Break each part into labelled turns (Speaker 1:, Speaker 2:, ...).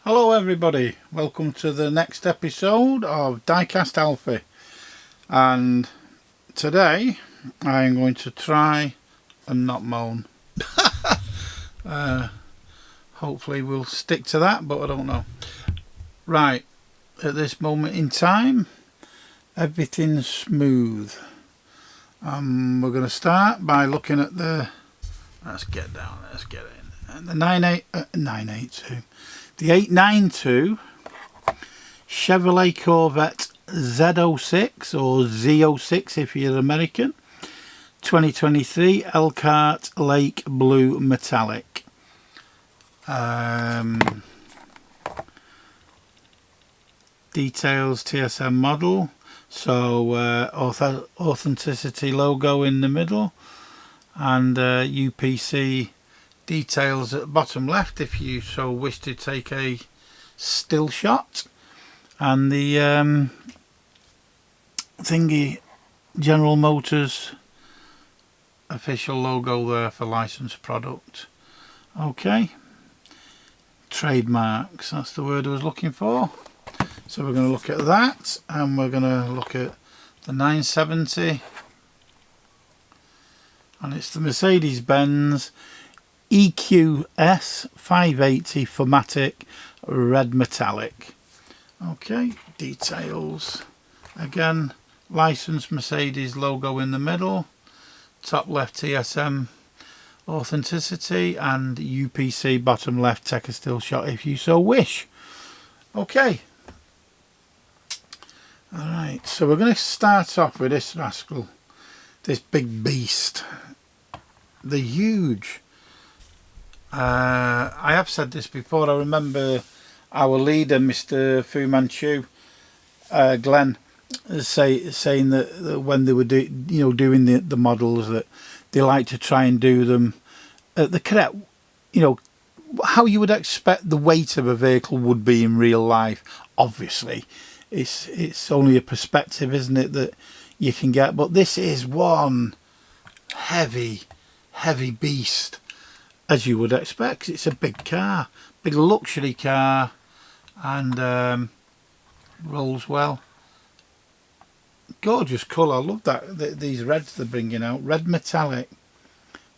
Speaker 1: Hello everybody, welcome to the next episode of Diecast Alfie, and today I'm going to try and not moan. Hopefully we'll stick to that, but I don't know. Right, at this moment in time everything's smooth. We're going to start by looking at the, let's get in, the 982. The 892 Chevrolet Corvette Z06 or Z06 if you're American, 2023 Elkhart Lake Blue Metallic. Details TSM model, so authenticity logo in the middle, and UPC details at the bottom left if you so wish to take a still shot, and the thingy General Motors official logo there for licensed product. Okay, trademarks, that's the word I was looking for. So we're going to look at that, and we're going to look at the 970, and it's the Mercedes-Benz EQS 580 Formatic red metallic. Okay, details again, licensed Mercedes logo in the middle, top left TSM authenticity, and UPC bottom left, take a still shot if you so wish. Okay, alright, so we're going to start off with this rascal, this big beast, the huge, I have said this before, I remember our leader Mr. Fu Manchu, Glenn, saying that when they were doing the models, that they like to try and do them at the correct, how you would expect the weight of a vehicle would be in real life. Obviously it's only a perspective, isn't it, that you can get, but this is one heavy beast, as you would expect. It's a big car, big luxury car, and rolls well. Gorgeous colour, I love that, these reds they're bringing out, red metallic,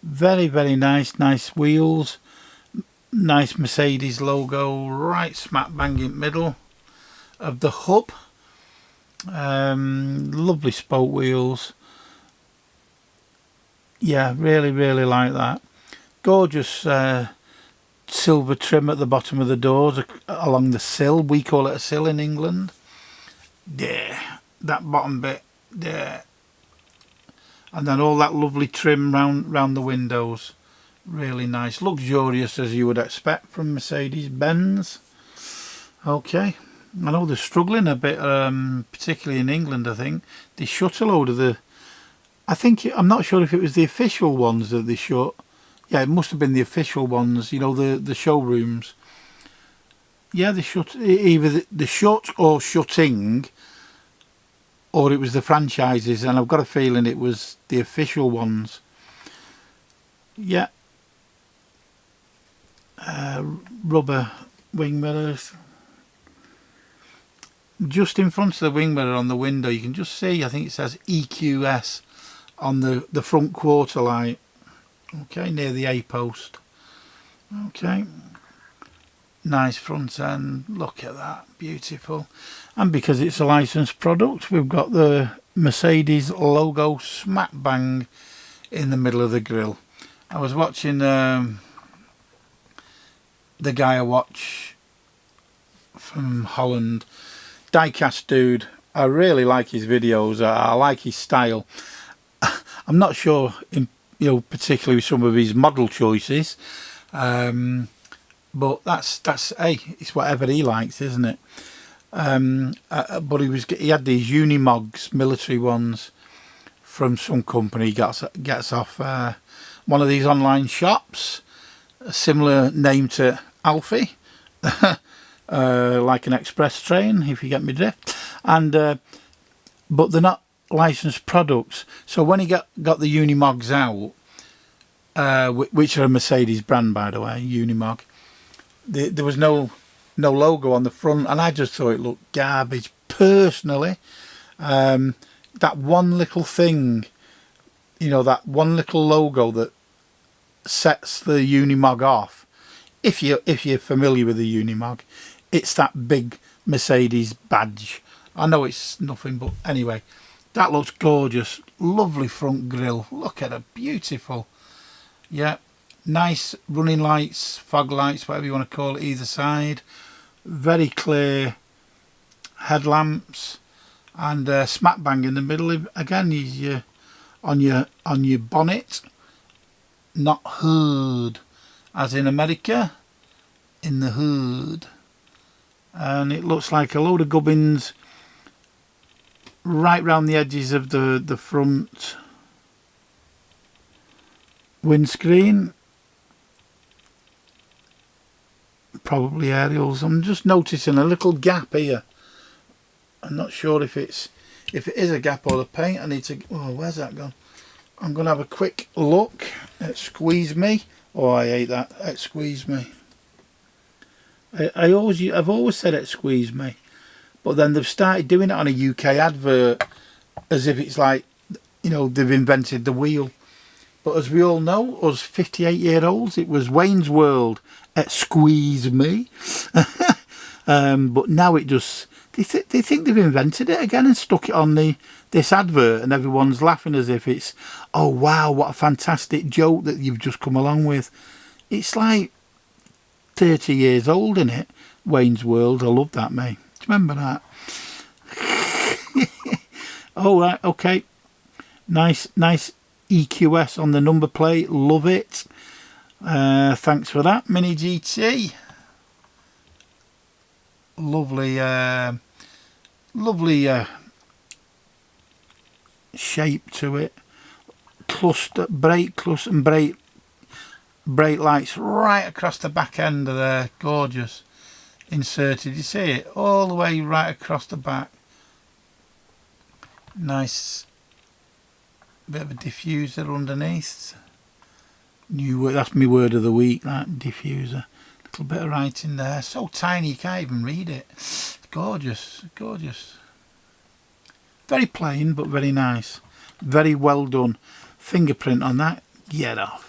Speaker 1: very nice wheels, nice Mercedes logo right smack bang in middle of the hub, lovely spoke wheels, yeah, really like that. Gorgeous silver trim at the bottom of the doors along the sill. We call it a sill in England. There, that bottom bit there, and then all that lovely trim round the windows. Really nice, luxurious as you would expect from Mercedes-Benz. Okay, I know they're struggling a bit, particularly in England. I think they shut a load of the, I'm not sure if it was the official ones that they shut. Yeah, it must have been the official ones, the showrooms. Yeah, they shut, either the shut or shutting, or it was the franchises, and I've got a feeling it was the official ones. Yeah. Rubber wing mirrors. Just in front of the wing mirror on the window, you can just see, I think it says EQS on the front quarter light. Okay, near the A post. Okay, nice front end, look at that, beautiful. And because it's a licensed product, we've got the Mercedes logo smack bang in the middle of the grille. I was watching the guy I watch from Holland, Diecast Dude. I really like his videos, I like his style. I'm not sure in particularly with some of his model choices, but that's hey, it's whatever he likes, isn't it? But he had these Unimogs, military ones, from some company. He gets off one of these online shops, a similar name to Alfie, like an express train, if you get me drift. And but they're not licensed products. So when he got the Unimogs out, which are a Mercedes brand, by the way, Unimog, there was no no logo on the front, and I just thought it looked garbage personally. That one little thing, you know, that one little logo that sets the Unimog off, if you're familiar with the Unimog, it's that big Mercedes badge. I know it's nothing, but anyway, that looks gorgeous. Lovely front grille, look at it, beautiful. Yeah, nice running lights, fog lights, whatever you want to call it, either side. Very clear headlamps, and smack bang in the middle again is your on your bonnet, not hood as in America, in the hood. And it looks like a load of gubbins right round the edges of the front windscreen, probably aerials. I'm just noticing a little gap here. I'm not sure if it is a gap or the paint. I need to, oh, where's that gone? I'm going to have a quick look at Squeeze Me. Oh, I hate that, at Squeeze Me. I've always said it, Squeeze Me, but then they've started doing it on a UK advert as if it's like, you know, they've invented the wheel. But as we all know, us 58-year-olds, it was Wayne's World at Squeeze Me. But now it just, they think they've invented it again and stuck it on this advert, and everyone's laughing as if it's, oh wow, what a fantastic joke that you've just come along with. It's like 30 years old, isn't it? Wayne's World. I love that, mate. Do you remember that? Oh, right, okay. Nice EQS on the number plate. Love it. Thanks for that, Mini GT. Lovely, lovely shape to it. Brake cluster and brake lights right across the back end of there. Gorgeous. Inserted. You see it all the way right across the back. Nice bit of a diffuser underneath. New word, that's my word of the week, that diffuser. Little bit of writing there, so tiny you can't even read it. Gorgeous, gorgeous. Very plain but very nice. Very well done. Fingerprint on that. Get off.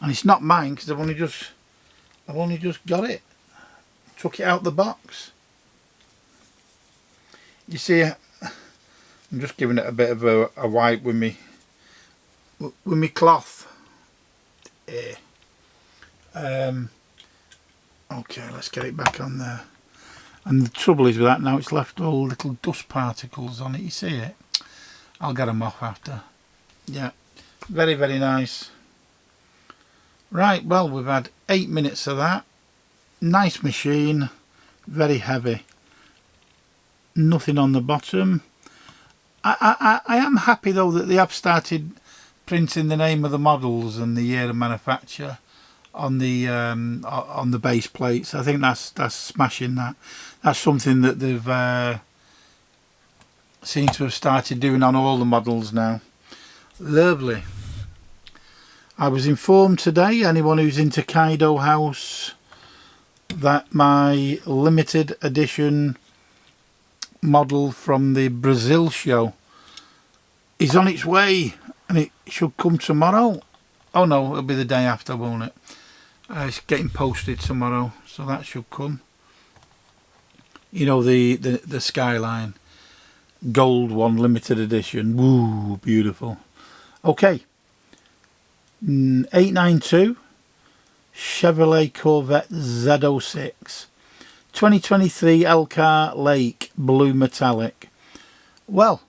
Speaker 1: And it's not mine because I've only just got it. Took it out the box. You see, I'm just giving it a bit of a wipe with me cloth. Okay, let's get it back on there. And the trouble is with that now, it's left all little dust particles on it. You see it? I'll get them off after. Yeah, very, very nice. Right, well, we've had 8 minutes of that. Nice machine, very heavy. Nothing on the bottom. I am happy though that they have started printing the name of the models and the year of manufacture on the base plates. I think that's smashing. That's something that they've seem to have started doing on all the models now. Lovely. I was informed today, anyone who's into Kaido House, that my limited edition model from the Brazil show is on its way, and it should come tomorrow. Oh no, it'll be the day after, won't it? It's getting posted tomorrow, so that should come. You know, the Skyline gold one, limited edition. Woo, beautiful. Okay, 892 Chevrolet Corvette Z06 2023 Elkhart Lake blue metallic. Well,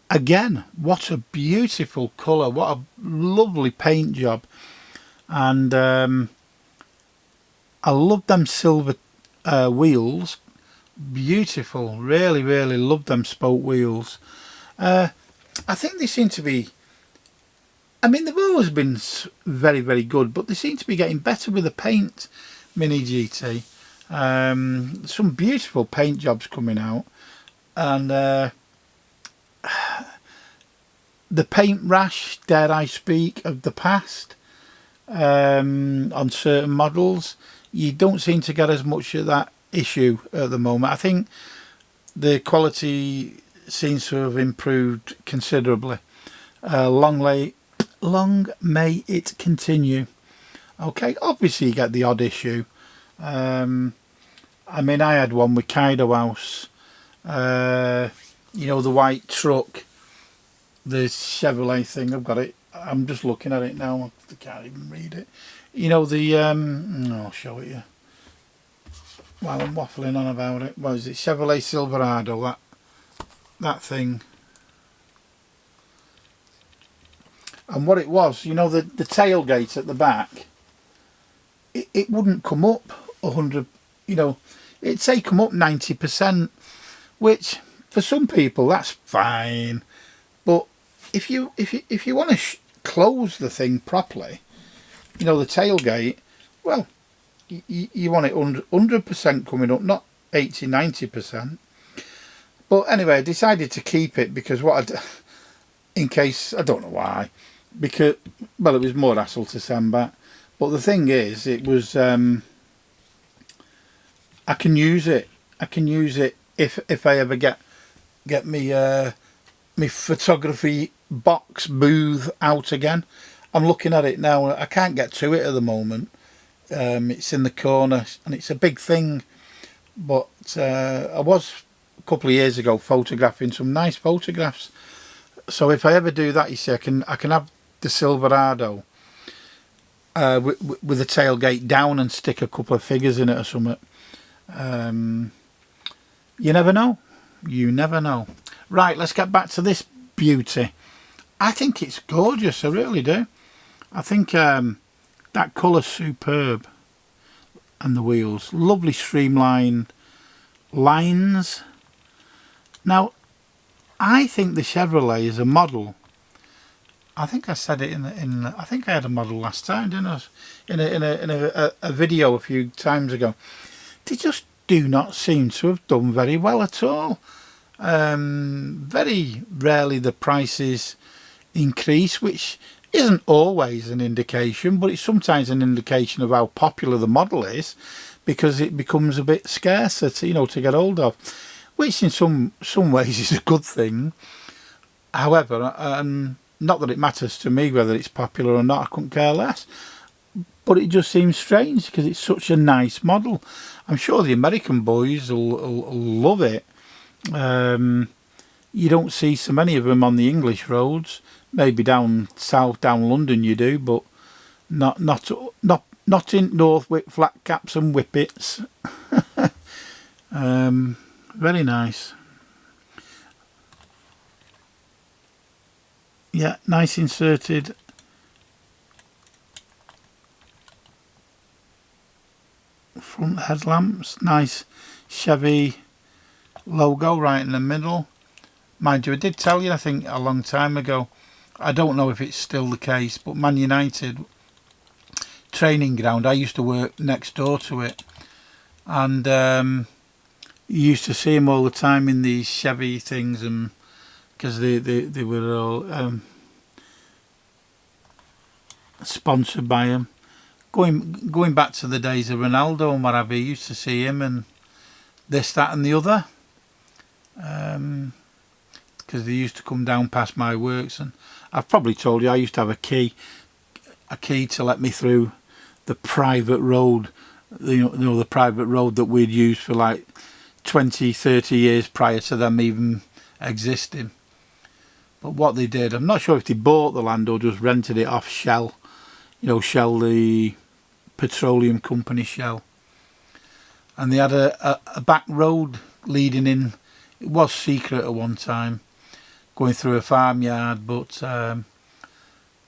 Speaker 1: again, what a beautiful colour, what a lovely paint job. And I love them silver wheels. Beautiful, really, really love them spoke wheels. I think they seem to be, I mean, they've always been very, very good, but they seem to be getting better with the paint, Mini GT. Some beautiful paint jobs coming out, and the paint rash, dare I speak, of the past on certain models, you don't seem to get as much of that issue at the moment. I think the quality seems to have improved considerably. Long may it continue. Okay, obviously you get the odd issue. I mean, I had one with Kaido House. You know, the white truck, the Chevrolet thing. I've got it. I'm just looking at it now. I can't even read it. You know, the I'll show it you while I'm waffling on about it. What is it? Chevrolet Silverado. That thing. And what it was, you know, the tailgate at the back, it wouldn't come up 100, you know, it'd say come up 90%, which for some people that's fine, but if you want to close the thing properly, you know, the tailgate, well, you want it 100% coming up, not 80-90%. But anyway, I decided to keep it because in case, I don't know why, because, well, it was more hassle to send back. But the thing is, it was, I can use it. I can use it if I ever get me me photography box booth out again. I'm looking at it now. I can't get to it at the moment. It's in the corner and it's a big thing. But I was a couple of years ago photographing some nice photographs. So if I ever do that, you see, I can have the Silverado with the tailgate down and stick a couple of figures in it or something. You never know. You never know. Right, let's get back to this beauty. I think it's gorgeous. I really do. I think that colour's superb. And the wheels. Lovely streamlined lines. Now, I think the Chevrolet is a model. I think I said it I think I had a model last time, didn't I? In a video a few times ago. They just do not seem to have done very well at all. Very rarely the prices increase, which isn't always an indication, but it's sometimes an indication of how popular the model is, because it becomes a bit scarcer to get hold of, which in some ways is a good thing. However, not that it matters to me whether it's popular or not, I couldn't care less, but it just seems strange because it's such a nice model. I'm sure the American boys will love it. You don't see so many of them on the English roads. Maybe down south, down London you do, but not in North with flat caps and whippets. Very nice. Yeah, nice inserted front headlamps. Nice Chevy logo right in the middle. Mind you, I did tell you, I think a long time ago, I don't know if it's still the case, but Man United training ground, I used to work next door to it, and you used to see them all the time in these Chevy things, and because they were all sponsored by them. Going back to the days of Ronaldo and what have you, used to see him and this, that and the other, because they used to come down past my works. And I've probably told you I used to have a key to let me through the private road, the private road that we'd used for like 20-30 years prior to them even existing. But what they did, I'm not sure if they bought the land or just rented it off Shell. Shell, the petroleum company Shell. And they had a back road leading in. It was secret at one time, going through a farmyard, but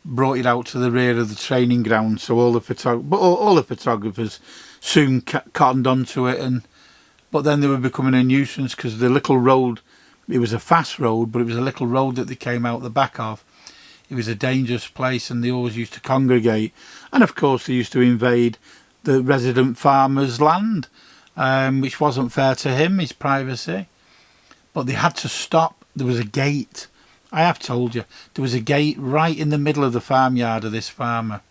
Speaker 1: brought it out to the rear of the training ground. So all the photographers soon cottoned onto it, but then they were becoming a nuisance because the little road, it was a fast road, but it was a little road that they came out the back of. It was a dangerous place, and they always used to congregate. And of course they used to invade the resident farmer's land, which wasn't fair to him, his privacy. But they had to stop. There was a gate. I have told you, there was a gate right in the middle of the farmyard of this farmer.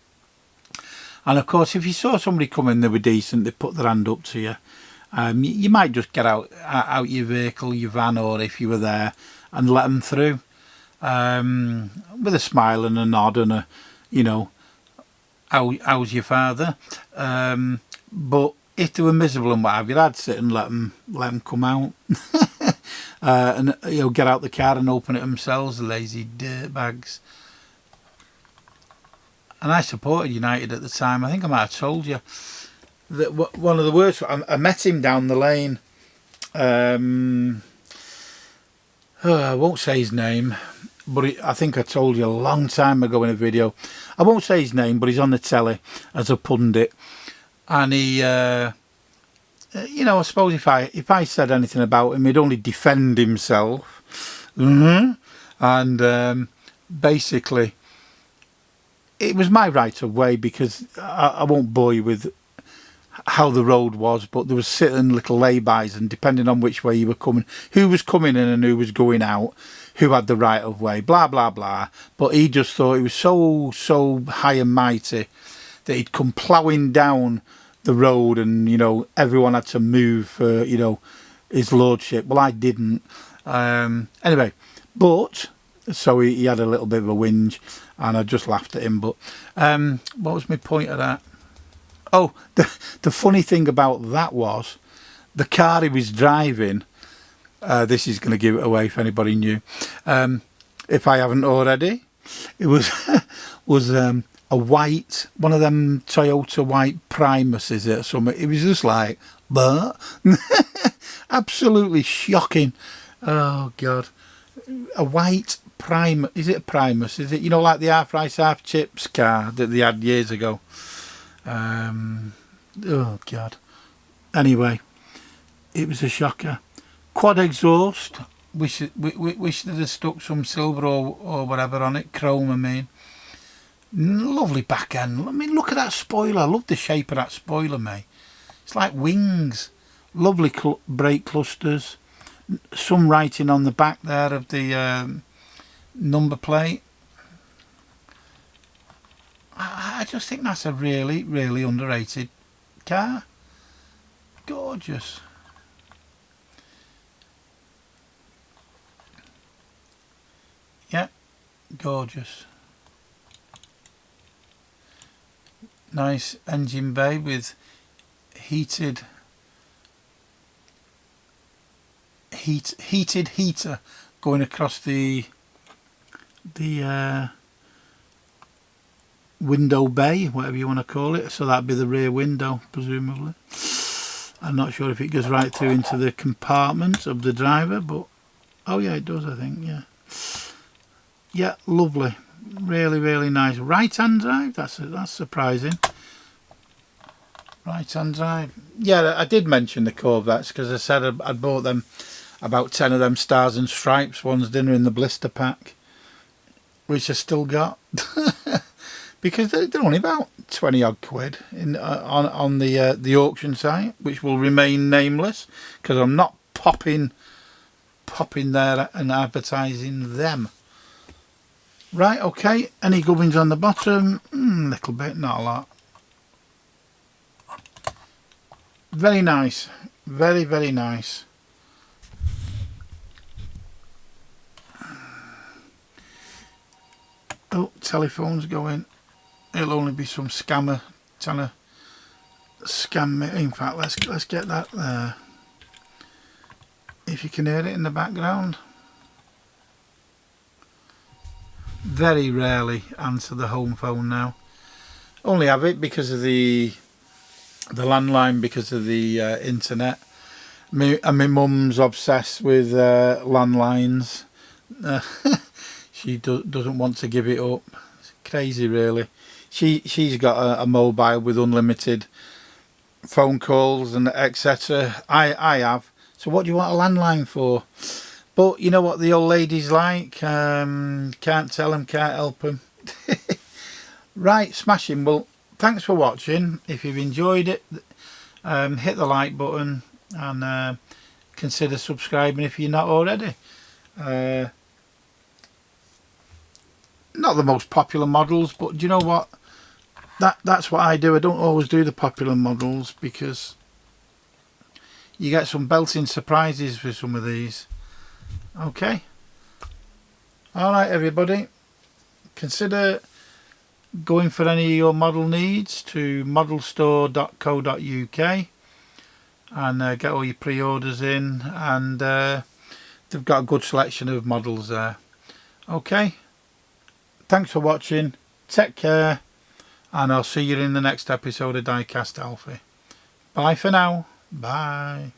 Speaker 1: And of course, if you saw somebody come in, they were decent, they put their hand up to you, you might just get out your vehicle, your van, or if you were there, and let them through, with a smile and a nod and a, you know, how's your father? But if they were miserable and what have you, I'd sit and let them come out. And you know, get out the car and open it themselves, the lazy dirtbags. And I supported United at the time. I think I might have told you that one of the worst. I met him down the lane. I won't say his name, but I think I told you a long time ago in a video. I won't say his name, but he's on the telly as a pundit, and he. You know, I suppose if I said anything about him, he'd only defend himself. And basically, it was my right of way, because I won't bore you with how the road was, but there was certain little lay-bys, and depending on which way you were coming, who was coming in and who was going out, who had the right of way, blah, blah, blah. But he just thought he was so high and mighty that he'd come ploughing down the road, and you know, everyone had to move for, you know, his lordship. Well, I didn't. Anyway, but so he had a little bit of a whinge, and I just laughed at him. But what was my point of that? Oh, the funny thing about that was the car he was driving. This is going to give it away if anybody knew. If I haven't already, it was a white, one of them Toyota white Primus, is it, or something? It was just like, but absolutely shocking. Oh God, a white Primus. Is it a Primus? Is it, you know, like the half rice half chips car that they had years ago? Oh God. Anyway, it was a shocker. Quad exhaust. Wish they'd have stuck some silver or whatever on it, chrome, I mean. Lovely back end. I mean, look at that spoiler. I love the shape of that spoiler, mate. It's like wings. Lovely brake clusters. Some writing on the back there of the number plate. I just think that's a really, really underrated car. Gorgeous. Yeah, gorgeous. Nice engine bay with heated heater going across the window bay, whatever you want to call it. So that'd be the rear window, presumably. I'm not sure if it goes right through into the compartment of the driver, but oh yeah, it does, I think. Yeah, lovely. Really, really nice. Right-hand drive. That's surprising. Right-hand drive. Yeah, I did mention the Corvettes because I said I'd bought them, about 10 of them Stars and Stripes ones, dinner in the blister pack, which I still got because they're only about 20 odd quid on the auction site, which will remain nameless because I'm not popping there and advertising them. Right, okay, any gubbins on the bottom? Little bit, not a lot. Very nice, very, very nice. Oh, telephone's going. It'll only be some scammer trying to scam me. In fact, let's get that there. If you can hear it in the background. Very rarely answer the home phone now. Only have it because of the landline, because of the internet. My mum's obsessed with landlines. She doesn't want to give it up. It's crazy, really. She's got a mobile with unlimited phone calls and etc. I have. So what do you want a landline for? But you know what the old lady's like. Can't tell them, can't help them. Right, smashing. Well, thanks for watching. If you've enjoyed it, hit the like button and consider subscribing if you're not already. Not the most popular models, but do you know what? that's what I do. I don't always do the popular models because you get some belting surprises with some of these. Okay. Alright everybody, consider going for any of your model needs to modelstore.co.uk and get all your pre-orders in, and they've got a good selection of models there. Okay, thanks for watching, take care, and I'll see you in the next episode of Diecast Alfie. Bye for now. Bye.